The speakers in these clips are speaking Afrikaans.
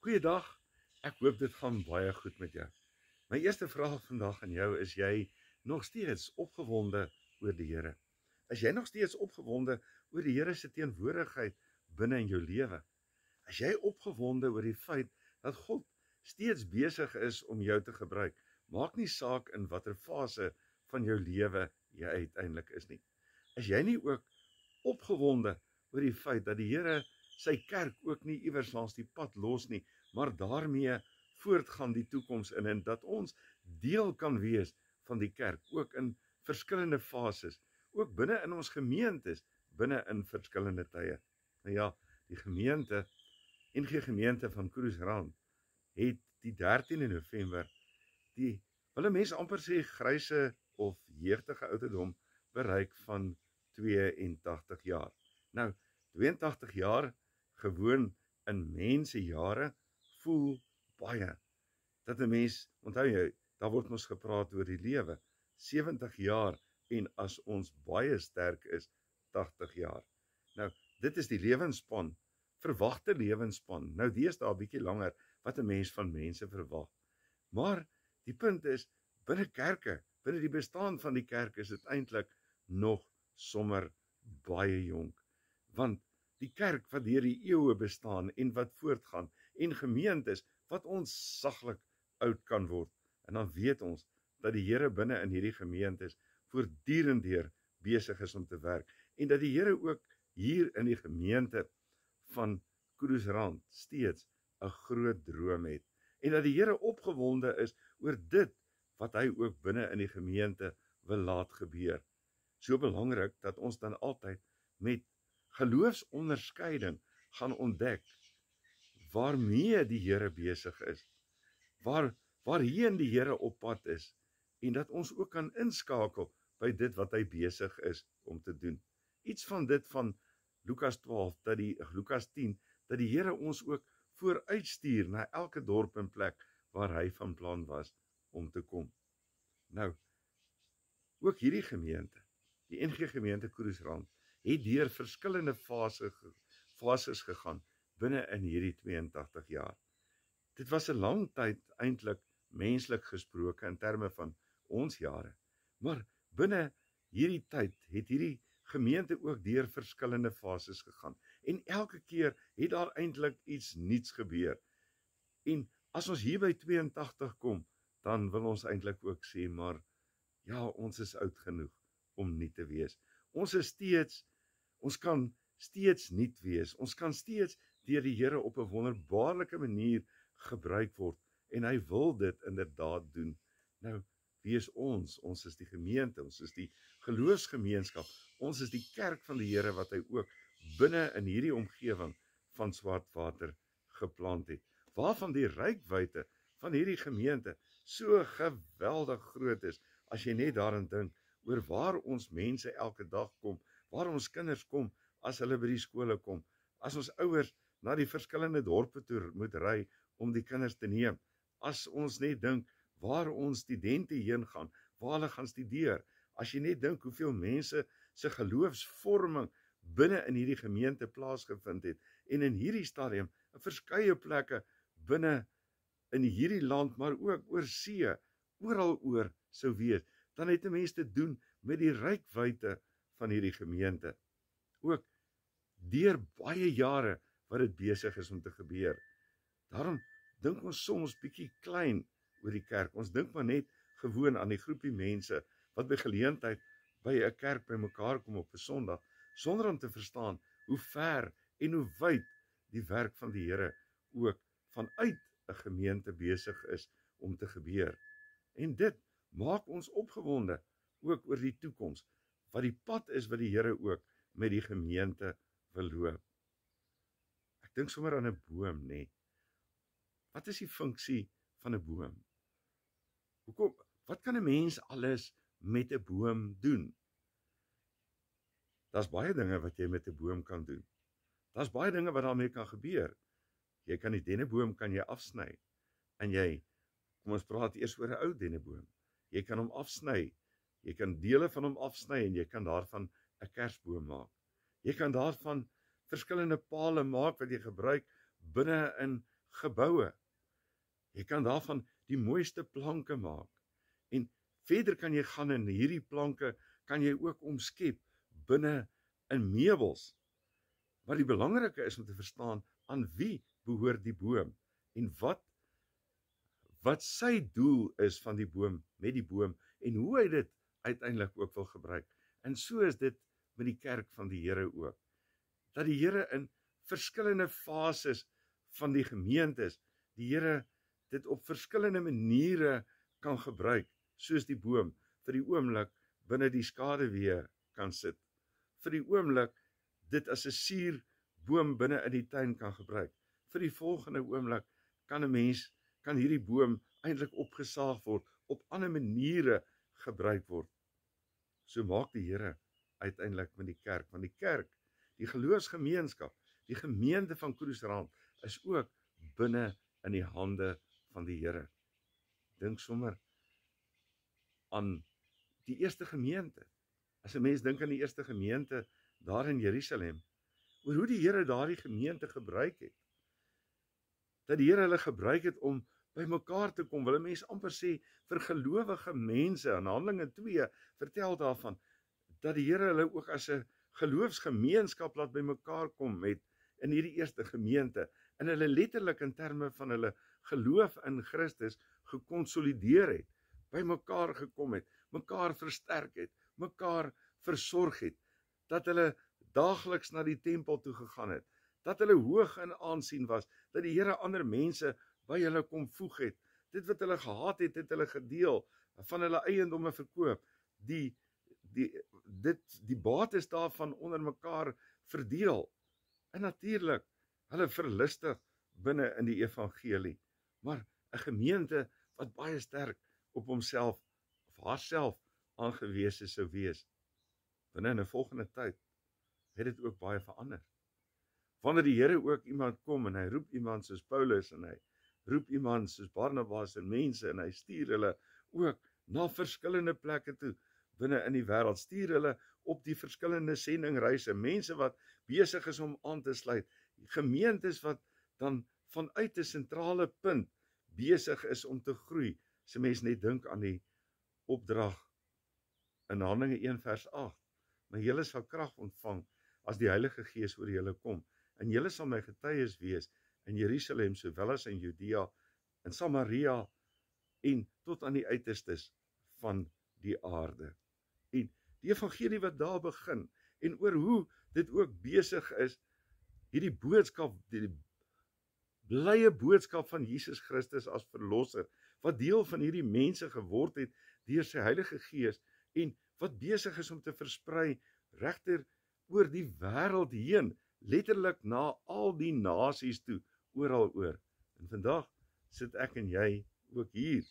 Goeiedag, ek hoop dit gaan baie goed met jou. My eerste vraag vandag aan jou is jy nog steeds opgewonde oor die Here? Is jy nog steeds opgewonde oor die Here se teenwoordigheid binne in jou lewe? Is jy opgewonde oor die feit dat God steeds besig is om jou te gebruik? Maak nie saak in watter fase van jou lewe jy uiteindelik is nie. Is jy nie ook opgewonde oor die feit dat die Here sy kerk ook nie iewers langs die pad los nie, maar daarmee voortgaan die toekoms in en dat ons deel kan wees van die kerk, ook in verskillende fases, ook binne in ons gemeentes, binne in verskillende tye. Nou ja, die gemeente, NG Gemeente van Kroesrand, het die 13de November, die, wil mense amper sê, gryse of jeugdige ouderdom bereik van 82 jaar. Nou, 82 jaar, gewoon in mense jare, voel baie. Dat 'n mens, onthou jy, daar word ons gepraat oor die lewe, 70 jaar, en as ons baie sterk is, 80 jaar. Nou, dit is die lewensspan, verwagte lewensspan. Nou, die is daar 'n bietjie langer, wat 'n mens van mense verwag. Maar, die punt is, binne kerke, binne die bestaan van die kerk, is dit eintlik nog sommer baie jonk. Want die kerk wat deur die eeue bestaan en wat voortgaan, en gemeentes wat ons saglik oud kan word. En dan weet ons dat die Here binne in hierdie gemeentes voortdurend deur besig is om te werk. En dat die Here ook hier in die gemeente van Kroesrand steeds 'n groot droom het. En dat die Here opgewonde is oor dit wat hy ook binne in die gemeente wil laat gebeur. So belangrik dat ons dan altyd met geloofsonderskeiding gaan ontdek waarmee die Here besig is, waarheen die Here op pad is, en dat ons ook kan inskakel by dit wat hy besig is om te doen. Iets van dit van Lukas 12, Lukas 10, dat die Here ons ook vooruitstuur na elke dorp en plek waar hy van plan was om te kom. Nou, ook hierdie gemeente, die NG Gemeente Kroesrand, het deur verskillende fases gegaan binne in hierdie 82 jaar. Dit was 'n lang tyd eintlik menslik gesproke in terme van ons jare, maar binne hierdie tyd het hierdie gemeente ook deur verskillende fases gegaan, en elke keer het daar eintlik iets nuuts gebeur. En as ons hier by 82 kom, dan wil ons eintlik ook sê, maar ja, ons is oud genoeg om nie te wees. Ons kan steeds nuut wees, ons kan steeds deur die Here op 'n wonderbaarlike manier gebruik word, en hy wil dit inderdaad doen. Nou, wie is ons? Ons is die gemeente, ons is die geloofsgemeenskap, ons is die kerk van die Here wat hy ook binne in hierdie omgewing van Swartwater geplant het, waarvan die reikwyte van hierdie gemeente so geweldig groot is, as jy net daaraan dink, oor waar ons mense elke dag kom, waar ons kinders kom, as hulle by die skole kom, as ons ouers na die verskillende dorpe toe moet ry, om die kinders te neem, as ons net dink, waar ons studente heen gaan, waar hulle gaan studeer, as jy net dink, hoeveel mense se geloofsvorming binne in hierdie gemeente plaasgevind het, en in hierdie stadium, in verskeie plekke, binne in hierdie land, maar ook oor see, oral oor sou wees, dan het 'n mens te doen met die reikwyte van hierdie gemeente. Ook deur baie jare wat dit besig is om te gebeur. Daarom dink ons soms bietjie klein oor die kerk. Ons dink maar net gewoon aan die groepie mense wat by geleentheid by 'n kerk by mekaar kom op 'n Sondag, sonder om te verstaan hoe ver en hoe wyd die werk van die Here ook vanuit 'n gemeente besig is om te gebeur. En dit maak ons opgewonde ook oor die toekoms, wat die pad is wat die Here ook met die gemeente wil loop. Ek dink sommer aan 'n boom, nee. Wat is die funksie van 'n boom? Wat kan 'n mens alles met 'n boom doen? Daar's baie dinge wat jy met 'n boom kan doen. Daar's baie dinge wat daarmee kan gebeur. Jy kan die denneboom kan jy afsny, en kom ons praat eers oor 'n ou denneboom. Jy kan hom afsny, jy kan dele van hom afsny, en jy kan daarvan 'n kersboom maak. Jy kan daarvan verskillende pale maak wat jy gebruik binne in geboue. Jy kan daarvan die mooiste planke maak. En verder kan jy gaan en hierdie planke kan jy ook omskep binne in meubels. Maar die belangrike is om te verstaan aan wie behoort die boom en wat sy doel is van die boom met die boom en hoe hy dit uiteindelik ook wil gebruik. En so is dit met die kerk van die Here ook. Dat die Here in verskillende fases van die gemeentes, die Here dit op verskillende maniere kan gebruik, soos die boom vir die oomblik binne die skaduwee kan sit. Vir die oomblik dit as 'n suurboom binne in die tuin kan gebruik. Vir die volgende oomblik kan hierdie boom eintlik opgesaag word, op ander maniere gebruik word. So maak die Here uiteindelik met die kerk, want die kerk, die geloofsgemeenskap, die gemeente van Kruisrand is ook binne in die hande van die Here. Dink sommer aan die eerste gemeente. As 'n mens dink aan die eerste gemeente daar in Jerusalem, oor hoe die Here daardie gemeente gebruik het. Dat die Here hulle gebruik het om by mekaar te kom, wil 'n mens amper sê vir gelowige mense. In Handelinge 2 vertel daarvan dat die Here hulle ook as 'n geloofsgemeenskap laat by mekaar kom met in hierdie eerste gemeente en hulle letterlik in terme van hulle geloof in Christus gekonsolideer het, by mekaar gekom het, mekaar versterk het, mekaar versorg het, dat hulle daagliks na die tempel toe gegaan het, dat hulle hoog in aansien was, dat die Here ander mense by hulle kom voeg het, dit wat hulle gehad het, het hulle gedeel, van hulle eiendomme verkoop, die bates daarvan onder mekaar verdeel, en natuurlik, hulle verlustig binne in die evangelie, maar 'n gemeente wat baie sterk op homself, of haarself aangewese sou wees. Binne in 'n volgende tyd, het dit ook baie verander. Wanneer die Here ook iemand kom, en hy roep iemand soos Paulus, en hy roep iemand soos Barnabas en mense, en hy stuur hulle ook na verskillende plekke toe, binne in die wêreld, stuur hulle op die verskillende sendingreise, mense wat besig is om aan te sluit, gemeentes wat dan vanuit 'n sentrale punt besig is om te groei. As 'n mens net dink aan die opdrag in Handelinge 1 vers 8, maar julle sal krag ontvang as die Heilige Gees oor julle kom, en julle sal my getuies wees in Jerusalem sowel as in Judea, in Samaria en tot aan die uiterstes van die aarde. En die evangelie wat daar begin, en oor hoe dit ook besig is, hierdie boodskap, die blye boodskap van Jesus Christus as verlosser, wat deel van hierdie mense geword het deur sy Heilige Gees, en wat besig is om te versprei regter oor die wêreld heen, letterlik na al die nasies toe, oral oor. En vandag sit ek en jy ook hier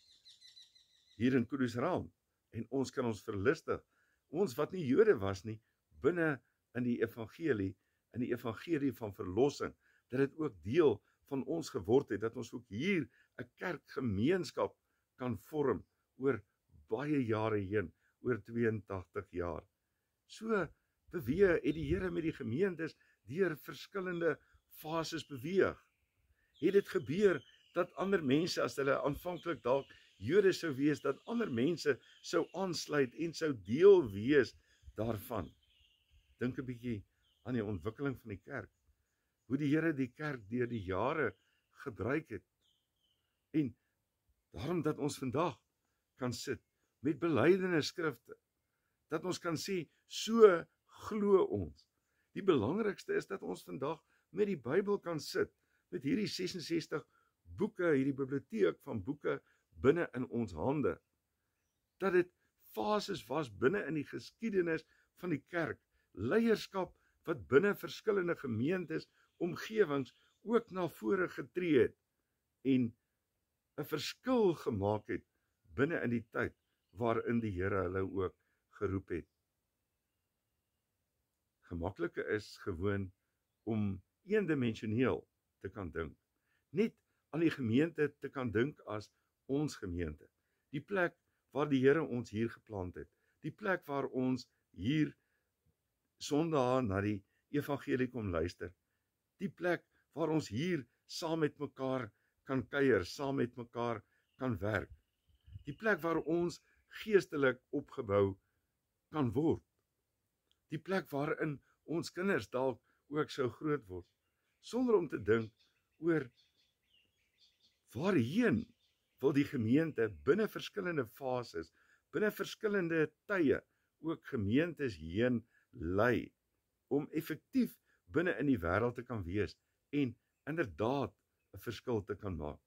in Kruisrand, en ons kan ons verlustig, ons wat nie Jode was nie, binne in die evangelie van verlossing, dat dit ook deel van ons geword het, dat ons ook hier 'n kerkgemeenskap kan vorm oor baie jare heen, oor 82 jaar. So beweeg het die Here met die gemeentes deur verskillende fases beweeg. Het dit gebeur dat ander mense, as hulle aanvanklik dalk Jode sou wees, dat ander mense sou aansluit en sou deel wees daarvan. Dink 'n bietjie aan die ontwikkeling van die kerk, hoe die Here die kerk deur die jare gebruik het, en daarom dat ons vandag kan sit met belydenis skrifte, dat ons kan sê, so glo ons. Die belangrikste is dat ons vandag met die Bybel kan sit, met hierdie 66 boeke, hierdie biblioteek van boeke binne in ons hande, dat dit fases was binne in die geskiedenis van die kerk, leierskap wat binne verskillende gemeentes, omgewings ook na vore getree het, en 'n verskil gemaak het binne in die tyd waarin die Here hulle ook geroep het. Gemaklike is gewoon om eendimensioneel te kan dink, net aan die gemeente te kan dink as ons gemeente, die plek waar die Here ons hier geplant het, die plek waar ons hier Sondae na die evangelie kom luister, die plek waar ons hier saam met mekaar kan kuier, saam met mekaar kan werk. Die plek waar ons geestelik opgebou kan word. Die plek waarin ons kinders dalk ook sou groot word, sonder om te dink oor waarheen wil die gemeente binne verskillende fases, binne verskillende tye, ook gemeentes heen lei, om effektief binne in die wêreld te kan wees, en inderdaad 'n verskil te kan maak.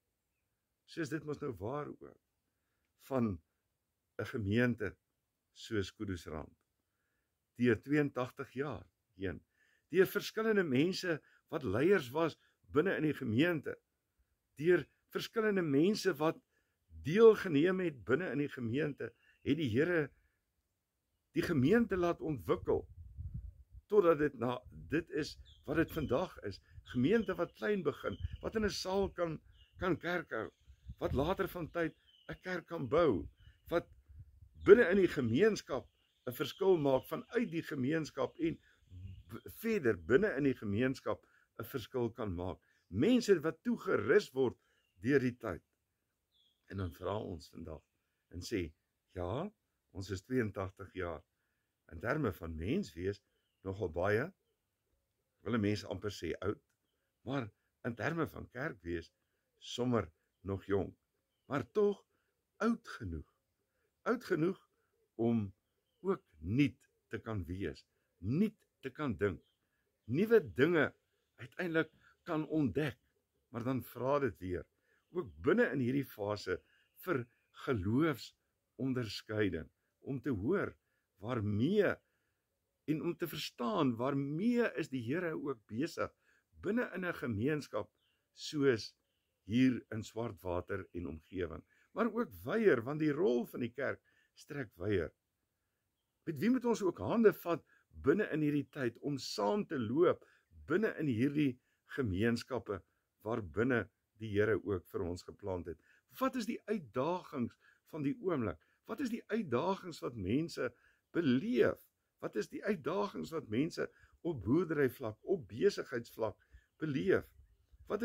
Soos dit mos nou waar ook, van 'n gemeente soos Kudusrand, deur 82 jaar heen, deur verskillende mense wat leiers was binne in die gemeente, deur verskillende mense wat deelgeneem het binne in die gemeente, het die Here die gemeente laat ontwikkel, totdat dit is wat dit vandag is. Gemeente wat klein begin, wat in 'n saal kan kerk hou, wat later van tyd 'n kerk kan bou, wat binne in die gemeenskap 'n verskil maak, vanuit die gemeenskap en verder binne in die gemeenskap 'n verskil kan maak. Mense wat toegerus word deur die tyd. En dan vra ons vandag en sê, ja, ons is 82 jaar. In terme van mens wees, nogal baie, wil 'n mens amper sê oud, maar in terme van kerk wees, sommer nog jong, maar tog oud genoeg om ook nuut te kan wees, nuut te kan dink, nuwe dinge uiteindelik kan ontdek, maar dan vra dit weer, ook binne in hierdie fase vir geloofsonderskeiding, om te hoor waarmee en om te verstaan waarmee is die Here ook besig binne in 'n gemeenskap soos hier in Swartwater en omgewing, maar ook wyer, want die rol van die kerk strek wyer. Met wie moet ons ook hande vat binne in hierdie tyd om saam te loop binne in hierdie gemeenskappe waar binne die Here ook vir ons geplant het? Wat is die uitdagings van die oomblik? Wat is die uitdagings wat mense beleef? Wat is die uitdagings wat mense op boerderyvlak, op besigheidsvlak beleef? Wat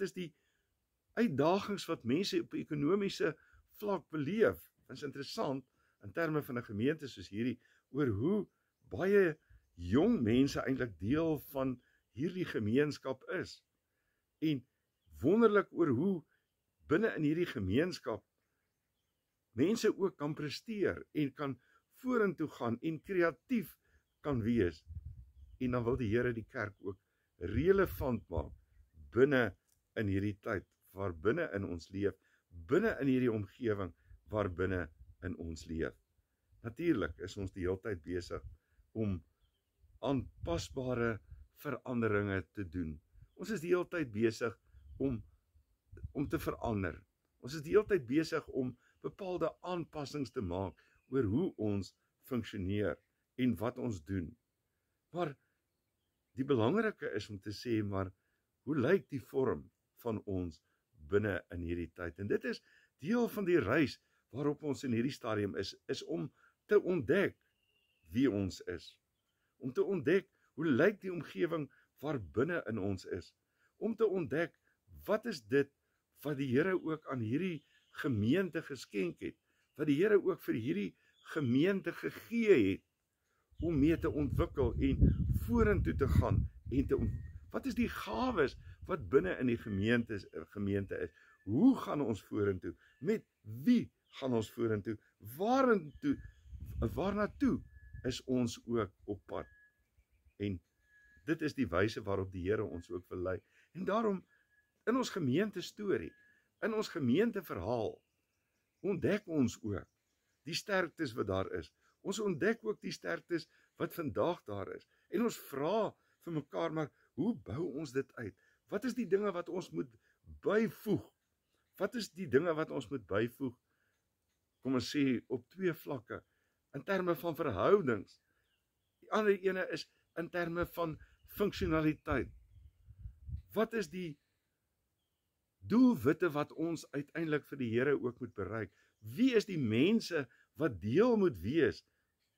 is die uitdagings wat mense op ekonomiese vlak beleef? Dit is interessant in terme van 'n gemeente soos hierdie, oor hoe baie jong mense eintlik deel van hierdie gemeenskap is. En wonderlik oor hoe binne in hierdie gemeenskap mense ook kan presteer en kan vorentoe gaan en kreatief kan wees. En dan wil die Here die kerk ook relevant maak binne in hierdie tyd waar binne in ons leef, binne in hierdie omgewing waar binne in ons leef. Natuurlik is ons die hele tyd besig om aanpasbare veranderinge te doen. Ons is die hele tyd besig om te verander. Ons is die hele tyd besig om bepaalde aanpassings te maak oor hoe ons funksioneer en wat ons doen. Maar die belangrike is om te sê, maar hoe lyk die vorm van ons binne in hierdie tyd? En dit is deel van die reis waarop ons in hierdie stadium is om te ontdek wie ons is. Om te ontdek hoe lyk die omgewing waar binne in ons is. Om te ontdek wat is dit wat die Here ook aan hierdie gemeente geskenk het, wat die Here ook vir hierdie gemeente gegee het, om mee te ontwikkel en vorentoe te gaan, wat is die gawes wat binne in die gemeente is, hoe gaan ons vorentoe, met wie gaan ons vorentoe, waarnaartoe is ons ook op pad, en dit is die wyse waarop die Here ons ook wil lei, en daarom, in ons gemeente storie, in ons gemeente verhaal, ontdek ons ook die sterktes wat daar is. Ons ontdek ook die sterktes wat vandag daar is. En ons vra vir mekaar, maar hoe bou ons dit uit? Wat is die dinge wat ons moet byvoeg? Wat is die dinge wat ons moet byvoeg? Kom ons sê op 2 vlakke, in terme van verhoudings. Die ander ene is in terme van funksionaliteit. Wat is die doelwitte wat ons uiteindelik vir die Here ook moet bereik? Wie is die mense wat deel moet wees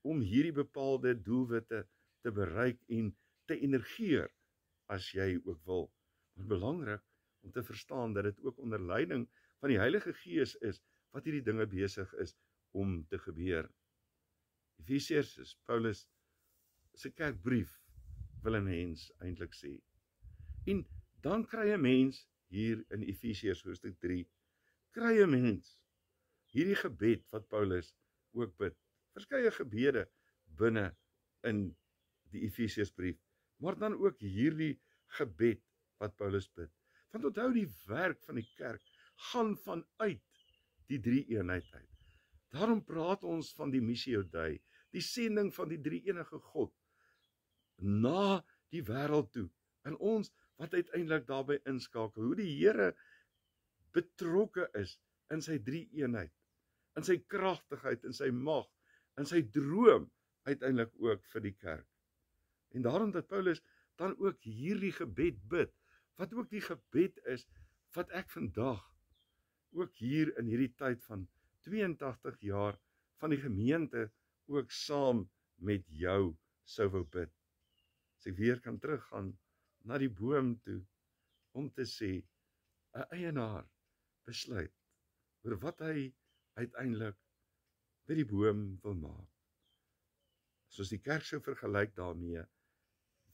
om hierdie bepaalde doelwitte te bereik en te energieer, as jy ook wil? Maar belangrik om te verstaan dat dit ook onder leiding van die Heilige Gees is, wat hierdie dinge besig is om te gebeur. Efesiërs is Paulus se kerkbrief, wil 'n mens eintlik sê. En dan kry 'n mens hier in Efesiërs hoofstuk 3, kry 'n mens hierdie gebed wat Paulus ook bid. Verskeie gebede binne in die Efesiërsbrief, maar dan ook hierdie gebed wat Paulus bid. Want onthou, die werk van die kerk gaan vanuit die drie eenheid uit. Daarom praat ons van die Missio Dei, die sending van die drie enige God na die wêreld toe, en ons wat uiteindelik daarbey inskakel, hoe die Here betrokke is in sy drie eenheid, in sy kragtigheid, in sy mag, in sy droom uiteindelik ook vir die kerk. En daarom dat Paulus dan ook hierdie gebed bid, wat ook die gebed is wat ek vandag ook hier in hierdie tyd van 82 jaar van die gemeente ook saam met jou sou wou bid. As ek weer kan teruggaan na die boom toe om te sê, 'n eienaar besluit oor wat hy uiteindelik by die boom wil maak. Soos die kerk sou vergelyk daarmee,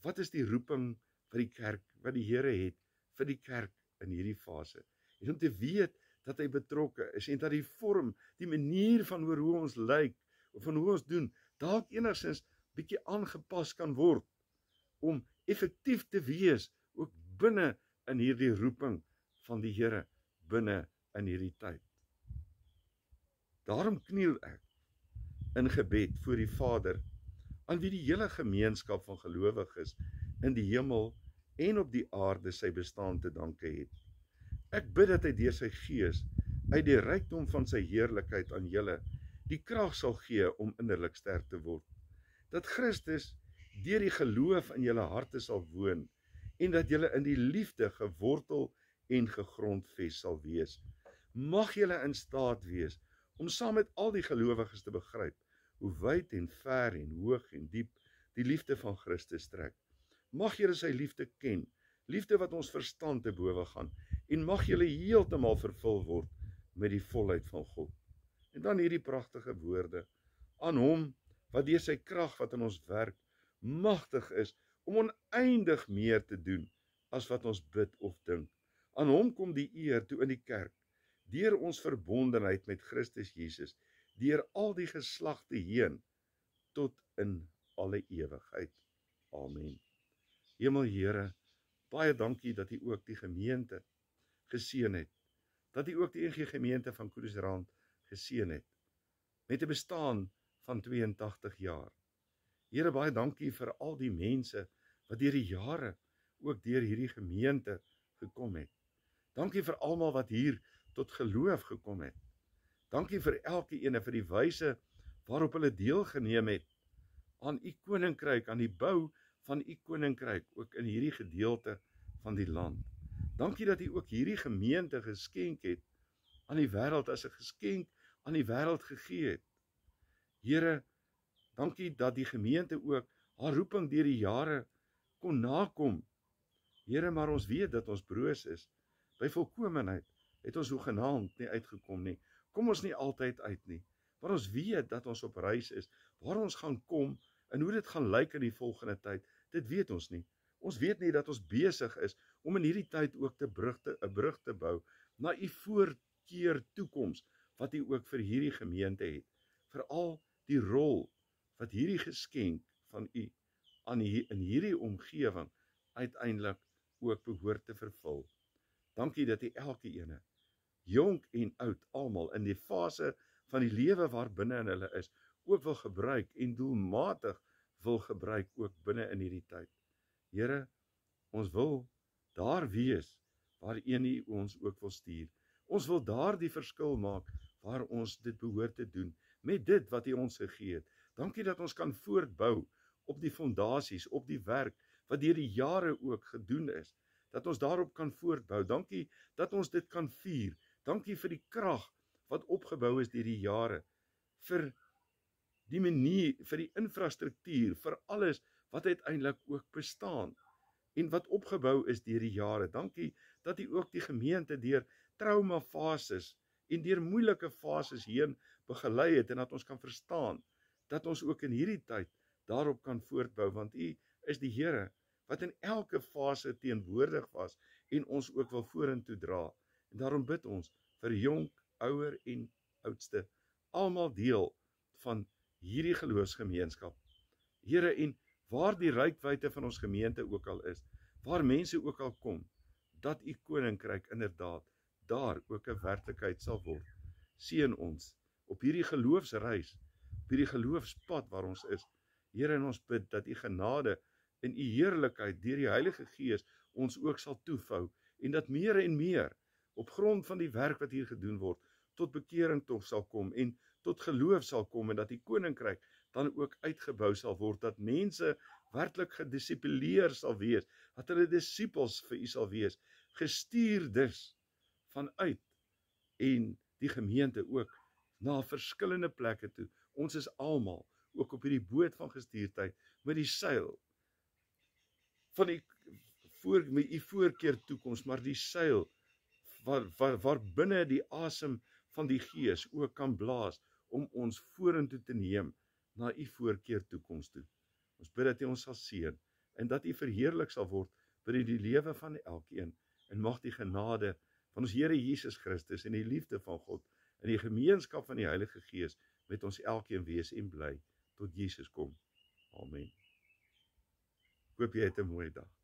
wat is die roeping vir die kerk, wat die Here het vir die kerk in hierdie fase? En om te weet dat hy betrokke is, en dat die vorm, die manier van hoe ons lyk, of van hoe ons doen, dalk enigstens bietjie aangepas kan word, om effektief te wees, ook binne in hierdie roeping van die Here, binne in hierdie tyd. Daarom kniel ek in gebed voor die Vader, aan wie die hele gemeenskap van gelowiges in die hemel en op die aarde sy bestaan te danke het. Ek bid dat hy deur sy Gees uit die rykdom van sy heerlikheid aan julle die krag sal gee om innerlik sterk te word, dat Christus deur die geloof in julle harte sal woon, en dat julle in die liefde gewortel en gegrondves sal wees. Mag julle in staat wees om saam met al die gelowiges te begryp hoe wyd en ver en hoog en diep die liefde van Christus strek. Mag julle sy liefde ken, liefde wat ons verstand te bowe gaan, en mag julle heeltemal vervul word met die volheid van God. En dan hierdie pragtige woorde, aan hom wat deur sy krag wat in ons werk, magtig is om oneindig meer te doen as wat ons bid of dink. Aan hom kom die eer toe in die kerk, deur ons verbondenheid met Christus Jesus, deur al die geslagte heen, tot in alle ewigheid. Amen. Hemel Here, baie dankie dat U ook die gemeente geseën het, dat U ook die NG Gemeente van Koordsrand geseën het, met 'n bestaan van 82 jaar. Here, baie dankie vir al die mense wat deur die jare ook deur hierdie gemeente gekom het. Dankie vir almal wat hier tot geloof gekom het. Dankie vir elke ene vir die wyse waarop hulle deelgeneem het aan U koninkryk, aan die bou van U koninkryk, ook in hierdie gedeelte van die land. Dankie dat U ook hierdie gemeente geskenk het aan die wêreld, as 'n geskenk aan die wêreld gegee het. Here, dankie dat die gemeente ook haar roeping deur die jare kon nakom. Here, maar ons weet dat ons broos is. By volkomenheid het ons hoegenaamd nie uitgekom nie. Kom ons nie altyd uit nie. Maar ons weet dat ons op reis is. Waar ons gaan kom en hoe dit gaan lyk in die volgende tyd, dit weet ons nie. Ons weet nie dat ons besig is om in hierdie tyd ook 'n brug te bou na U voorkeer toekoms wat U ook vir hierdie gemeente het. Veral die rol wat hierdie geskenk van U in hierdie omgewing uiteindelik ook behoort te vervul. Dankie dat U elke ene, jonk en oud, almal in die fase van die lewe waar binne in hulle is, ook wil gebruik en doelmatig wil gebruik ook binne in hierdie tyd. Here, ons wil daar wees waarheen U ons ook wil stuur. Ons wil daar die verskil maak waar ons dit behoort te doen, met dit wat U ons gegee het. Dankie dat ons kan voortbou op die fondasies, op die werk wat deur die jare ook gedoen is, dat ons daarop kan voortbou. Dankie dat ons dit kan vier. Dankie vir die krag wat opgebou is deur die jare, vir die manier, vir die infrastruktuur, vir alles wat uiteindelik ook bestaan. en wat opgebou is deur die jare. Dankie dat U ook die gemeente deur traumafases en deur moeilike fases heen begelei het en dat ons kan verstaan dat ons ook in hierdie tyd daarop kan voortbou, want U is die Here wat in elke fase teenwoordig was en ons ook wil vorentoe dra. En daarom bid ons vir jonk, ouer en oudste, almal deel van hierdie geloofsgemeenskap. Here, en waar die reikwyte van ons gemeente ook al is, waar mense ook al kom, dat U koninkryk inderdaad daar ook 'n werklikheid sal word. Seën ons op hierdie geloofsreis, op hierdie geloofspad waar ons is. Here, en ons bid dat U genade en U heerlikheid deur die Heilige Gees ons ook sal toevou en dat meer en meer op grond van die werk wat hier gedoen word, tot bekering toch sal kom en tot geloof sal kom en dat die koninkryk dan ook uitgebou sal word, dat mense werklik gedisiplineer sal wees, dat hulle disippels vir U sal wees, gestuurdes vanuit en die gemeente ook na verskillende plekke toe. Ons is almal ook op hierdie boot van gestuurdheid met die seil van U voorkeer toekoms, maar die seil waar binne die asem van die Gees ook kan blaas om ons vorentoe te neem na U voorkeer toekoms toe. Ons bid dat U ons sal seën en dat U verheerlik sal word binne die lewe van elkeen en mag die genade van ons Here Jesus Christus en die liefde van God en die gemeenskap van die Heilige Gees met ons elkeen wees en bly tot Jesus kom. Amen. Ek hoop jy het 'n mooi dag.